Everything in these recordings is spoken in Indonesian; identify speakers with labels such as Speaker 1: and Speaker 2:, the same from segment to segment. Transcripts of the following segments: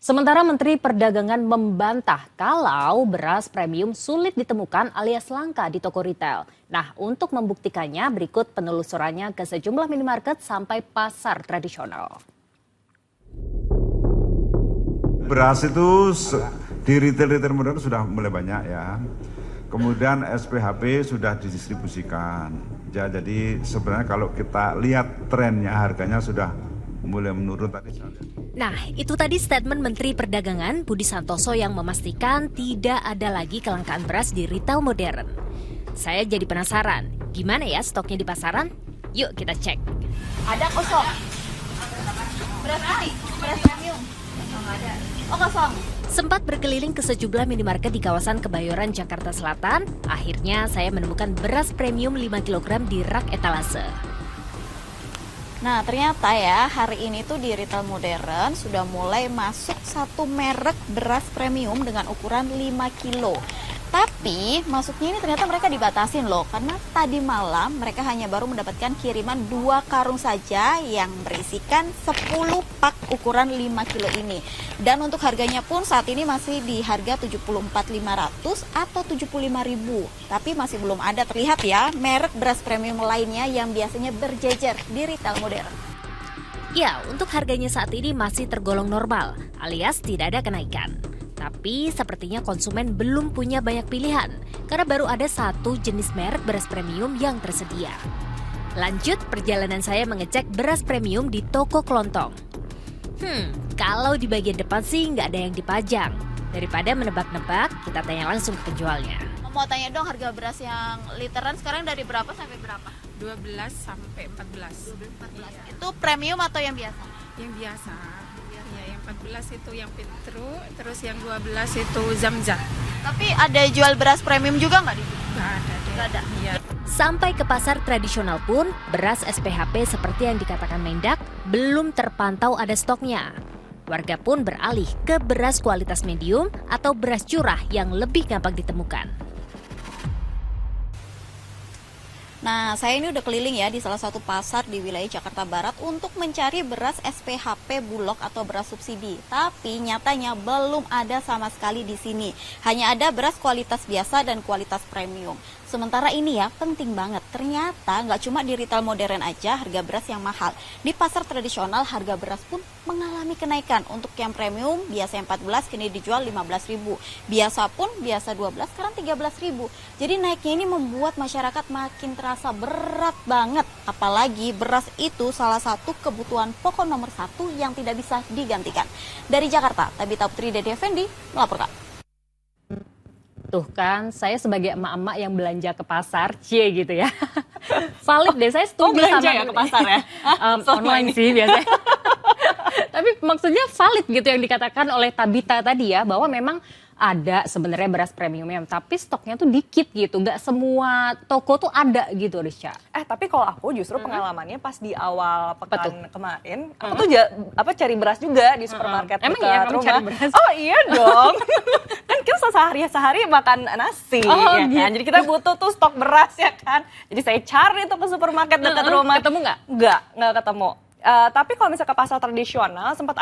Speaker 1: Sementara Menteri Perdagangan membantah kalau beras premium sulit ditemukan alias langka di toko retail. Nah, untuk membuktikannya berikut penelusurannya ke sejumlah minimarket sampai pasar tradisional.
Speaker 2: Beras itu di retail-retail modern sudah mulai banyak ya. Kemudian SPHP sudah didistribusikan. Ya, jadi sebenarnya kalau kita lihat trennya harganya sudah mulai menurun tadi.
Speaker 1: Nah, itu tadi statement Menteri Perdagangan Budi Santoso yang memastikan tidak ada lagi kelangkaan beras di retail modern. Saya jadi penasaran, gimana ya stoknya di pasaran? Yuk kita cek.
Speaker 3: Ada kosong. Beras putih, beras premium. Nggak ada. Oh, kosong.
Speaker 1: Sempat berkeliling ke sejumlah minimarket di kawasan Kebayoran, Jakarta Selatan, akhirnya saya menemukan beras premium 5 kg di rak etalase.
Speaker 3: Nah, ternyata ya hari ini tuh di retail modern sudah mulai masuk satu merek beras premium dengan ukuran 5 kilo. Tapi masuknya ini ternyata mereka dibatasin loh, karena tadi malam mereka hanya baru mendapatkan kiriman 2 karung saja yang berisikan 10 pak ukuran 5 kilo ini. Dan untuk harganya pun saat ini masih di harga 74.500 atau 75.000. Tapi masih belum ada terlihat ya merek beras premium lainnya yang biasanya berjejer di retail modern.
Speaker 1: Ya, untuk harganya saat ini masih tergolong normal, alias tidak ada kenaikan. Tapi sepertinya konsumen belum punya banyak pilihan karena baru ada satu jenis merek beras premium yang tersedia. Lanjut perjalanan saya mengecek beras premium di toko kelontong. Kalau di bagian depan sih nggak ada yang dipajang. Daripada menebak-nebak, kita tanya langsung ke penjualnya.
Speaker 3: Mau tanya dong harga beras yang literan sekarang dari berapa sampai berapa?
Speaker 4: 12 sampai 14.
Speaker 3: 14. Itu premium atau yang biasa?
Speaker 4: Yang biasa. Ya, yang 14 itu yang Petro, terus yang 12 itu Zamzah.
Speaker 3: Tapi ada jual beras premium juga nggak di sini?
Speaker 4: Nggak ada deh.
Speaker 3: Nggak ada.
Speaker 4: Iya.
Speaker 1: Sampai ke pasar tradisional pun, beras SPHP seperti yang dikatakan Mendak belum terpantau ada stoknya. Warga pun beralih ke beras kualitas medium atau beras curah yang lebih gampang ditemukan.
Speaker 3: Nah, saya ini udah keliling ya di salah satu pasar di wilayah Jakarta Barat untuk mencari beras SPHP Bulog atau beras subsidi. Tapi nyatanya belum ada sama sekali di sini. Hanya ada beras kualitas biasa dan kualitas premium. Sementara ini ya penting banget, ternyata nggak cuma di retail modern aja harga beras yang mahal. Di pasar tradisional harga beras pun mengalami kenaikan. Untuk yang premium biasa yang 14 kini dijual 15.000. Biasa pun biasa 12 sekarang 13.000. Jadi naiknya ini membuat masyarakat makin terasa berat banget. Apalagi beras itu salah satu kebutuhan pokok nomor 1 yang tidak bisa digantikan. Dari Jakarta, Tabita Putri Dede Effendi melaporkan.
Speaker 1: Tuh kan, saya sebagai emak-emak yang belanja ke pasar, cie gitu ya. Valid deh, saya setuju
Speaker 3: belanja
Speaker 1: sama
Speaker 3: ya ke pasar ya?
Speaker 1: Online sih biasanya. Tapi maksudnya valid gitu yang dikatakan oleh Tabita tadi ya, bahwa memang ada sebenarnya beras premiumnya, tapi stoknya tuh dikit gitu, nggak semua toko tuh ada gitu, Risha.
Speaker 5: Tapi kalau aku justru pengalamannya pas di awal pekan kemarin, aku tuh cari beras juga di supermarket
Speaker 1: Emang
Speaker 5: dekat
Speaker 1: iya kamu
Speaker 5: rumah.
Speaker 1: cari beras?
Speaker 5: Oh iya dong, kan kita sehari makan nasi, ya kan?
Speaker 1: Gitu.
Speaker 5: Jadi kita butuh tuh stok beras ya kan. Jadi saya cari tuh ke supermarket dekat rumah.
Speaker 1: Ketemu nggak?
Speaker 5: Nggak ketemu. Tapi kalau misalnya ke pasar tradisional sempat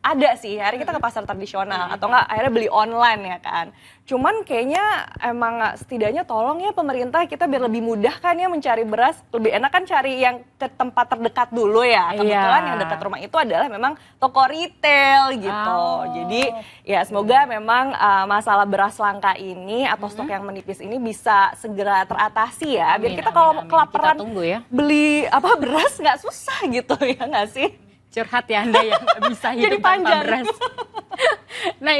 Speaker 5: ada sih, hari kita ke pasar tradisional atau enggak akhirnya beli online ya kan. Cuman kayaknya emang setidaknya tolong ya pemerintah kita biar lebih mudah kan ya mencari beras, lebih enak kan cari yang ke tempat terdekat dulu ya. Kebetulan yang dekat rumah itu adalah memang toko retail gitu. Jadi ya semoga memang masalah beras langka ini atau stok yang menipis ini bisa segera teratasi ya. Biar kita kalau kelaparan
Speaker 1: ya.
Speaker 5: beli beras nggak susah gitu ya nggak sih?
Speaker 1: Curhat ya Anda yang nggak bisa hidup
Speaker 5: Jadi panjang.
Speaker 1: tanpa beras.